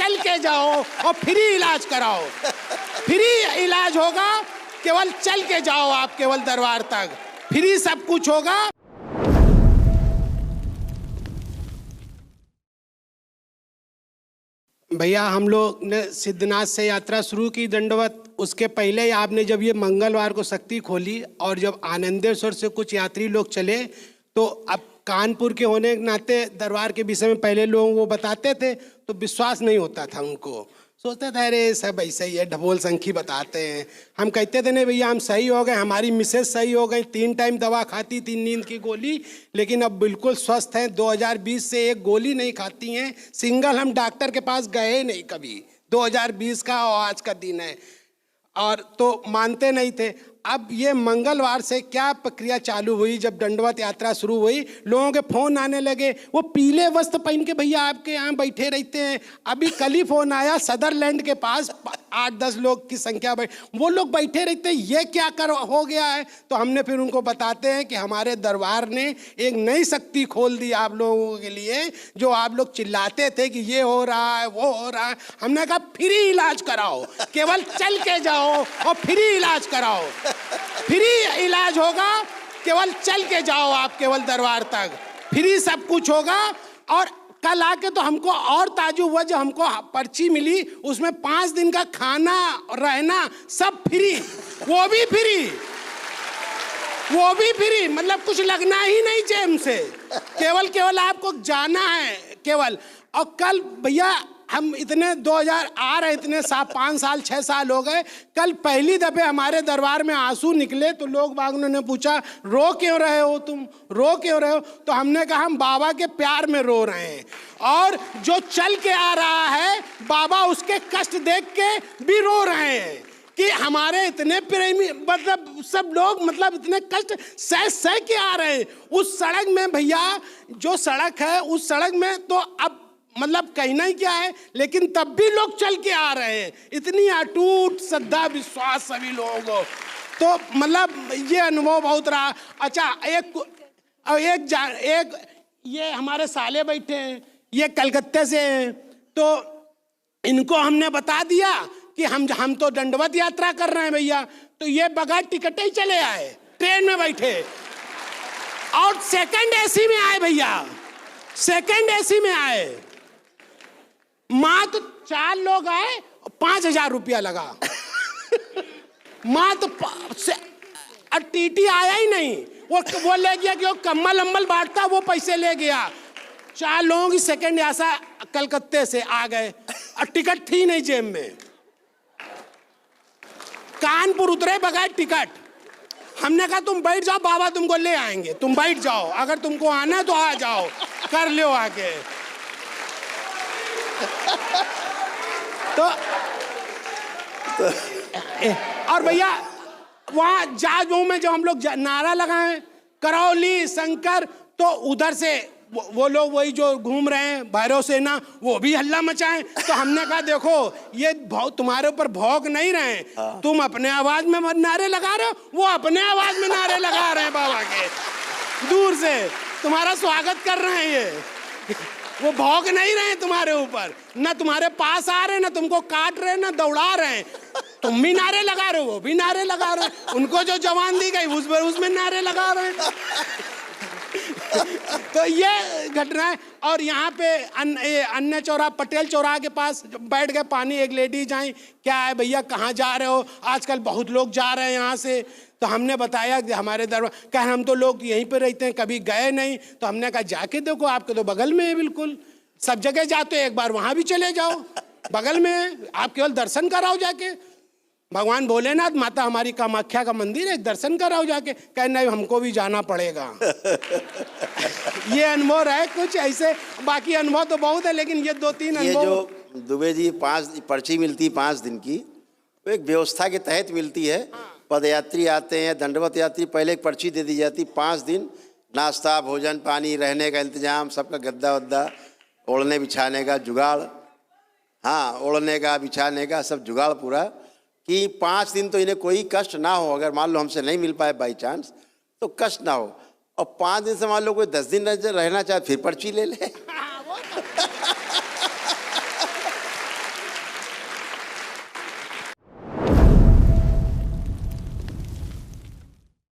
चल के जाओ और फ्री इलाज कराओ। फ्री इलाज होगा, केवल चल के जाओ आप, केवल दरबार तक फ्री सब कुछ होगा। भैया हम लोग ने सिद्धनाथ से यात्रा शुरू की दंडवत, उसके पहले आपने जब ये मंगलवार को शक्ति खोली और जब आनंदेश्वर से कुछ यात्री लोग चले, तो अब कानपुर के होने के नाते दरबार के विषय में पहले लोगों को बताते थे तो विश्वास नहीं होता था उनको, सोचते थे अरे सब ऐसे ही है, ढबोल संखी बताते हैं। हम कहते थे नहीं भैया हम सही हो गए, हमारी मिसेज सही हो गई, 3 टाइम दवा खाती, 3 नींद की गोली, लेकिन अब बिल्कुल स्वस्थ हैं। 2020 से एक गोली नहीं खाती हैं, सिंगल हम डॉक्टर के पास गए नहीं कभी। 2020 का और आज का दिन है, और तो मानते नहीं थे। अब ये मंगलवार से क्या प्रक्रिया चालू हुई, जब दंडवत यात्रा शुरू हुई लोगों के फोन आने लगे, वो पीले वस्त्र पहन के भैया आपके यहाँ बैठे रहते हैं। अभी कल ही फोन आया सदरलैंड के पास 8-10 लोग की संख्या वो लोग बैठे रहते हैं, ये क्या कर हो गया है। तो हमने फिर उनको बताते हैं कि हमारे दरबार ने एक नई शक्ति खोल दी आप लोगों के लिए, जो आप लोग चिल्लाते थे कि ये हो रहा है वो हो रहा है। हमने कहा फ्री इलाज कराओ, केवल चल के जाओ और फ्री इलाज कराओ। फ्री इलाज होगा, केवल चल के जाओ आप, केवल दरबार तक फ्री सब कुछ होगा। और कल आके तो हमको और ताजुब हुआ जब हमको पर्ची मिली, उसमें 5 दिन का खाना रहना सब फ्री, वो भी फ्री, वो भी फ्री, मतलब कुछ लगना ही नहीं जेब से, केवल आपको जाना है केवल। और कल भैया हम इतने 2000 आ रहे, इतने 5 साल 6 साल हो गए, कल पहली दफे हमारे दरबार में आंसू निकले तो लोग बागों ने पूछा रो क्यों रहे हो तुम, रो क्यों रहे हो। तो हमने कहा हम बाबा के प्यार में रो रहे हैं, और जो चल के आ रहा है बाबा उसके कष्ट देख के भी रो रहे हैं कि हमारे इतने प्रेमी, मतलब सब लोग मतलब इतने कष्ट सह के आ रहे हैं। उस सड़क में भैया, जो सड़क है उस सड़क में तो अब मतलब कहना ही क्या है, लेकिन तब भी लोग चल के आ रहे हैं, इतनी अटूट श्रद्धा विश्वास सभी लोगों को। तो मतलब ये अनुभव बहुत रहा। अच्छा एक ये हमारे साले बैठे हैं, ये कलकत्ते से हैं, तो इनको हमने बता दिया कि हम तो दंडवत यात्रा कर रहे हैं भैया, तो ये बगैर टिकट ही चले आए, ट्रेन में बैठे और सेकंड एसी में आए भैया, सेकंड एसी में आए। मात्र 4 लोग आए, 5,000 रुपया लगा। मात्र और टीटी आया ही नहीं, वो ले गया कि वो कम्बल अम्बल बांटता, वो पैसे ले गया। 4 लोगों की सेकंड ऐसा कलकत्ते से आ गए और टिकट थी नहीं जेब में, कानपुर उतरे बगैर टिकट। हमने कहा तुम बैठ जाओ, बाबा तुमको ले आएंगे, तुम बैठ जाओ, अगर तुमको आना है तो आ जाओ, कर लो आके। तो और भैया वहां जाजमऊ में जब हम लोग नारा लगाए करौली शंकर, तो उधर से वो लोग वही जो घूम रहे हैं भैरव सेना, वो भी हल्ला मचाएं। तो हमने कहा देखो ये तुम्हारे ऊपर भौंक नहीं रहे हैं, तुम अपने आवाज में नारे लगा रहे हो, वो अपने आवाज में नारे लगा रहे हैं बाबा के, दूर से तुम्हारा स्वागत कर रहे हैं। ये वो भौंक नहीं रहे हैं तुम्हारे ऊपर, ना तुम्हारे पास आ रहे हैं, ना तुमको काट रहे हैं, ना दौड़ा रहे हैं। तुम भी नारे लगा रहे हो, वो भी नारे लगा रहे हैं, उनको जो जवान दी गई उसमें नारे लगा रहे हैं। तो ये घटना है। और यहाँ पे अन्य चौराहा, पटेल चौराहा के पास बैठ गए पानी, एक लेडीज आई, क्या है भैया कहाँ जा रहे हो, आजकल बहुत लोग जा रहे हैं यहाँ से। तो हमने बताया कि हमारे दरबार, कह हम तो लोग यहीं पे रहते हैं, कभी गए नहीं। तो हमने कहा जाके देखो, आपके तो बगल में है, बिल्कुल सब जगह जाते हो, एक बार वहाँ भी चले जाओ, बगल में है, आप केवल दर्शन कराओ जाके। भगवान भोलेनाथ, माता हमारी कामाख्या का मंदिर है, दर्शन कराओ जाके। कह नहीं हमको भी जाना पड़ेगा। ये अनुभव रहे कुछ ऐसे, बाकी अनुभव तो बहुत है, लेकिन ये 2-3 अनुभव। ये जो दुबे जी 5 पर्ची मिलती 5 दिन की, वो एक व्यवस्था के तहत मिलती है। पदयात्री आते हैं, दंडवत यात्री, पहले एक पर्ची दे दी जाती, 5 दिन नाश्ता भोजन पानी रहने का इंतजाम, सबका गद्दा वद्दा, ओढ़ने बिछाने का जुगाड़, हाँ ओढ़ने का बिछाने का सब जुगाड़ पूरा, कि 5 दिन तो इन्हें कोई कष्ट ना हो। अगर मान लो हमसे नहीं मिल पाए बाई चांस तो कष्ट ना हो। और 5 दिन से मान लो कोई 10 दिन रहना चाहे फिर पर्ची ले ले।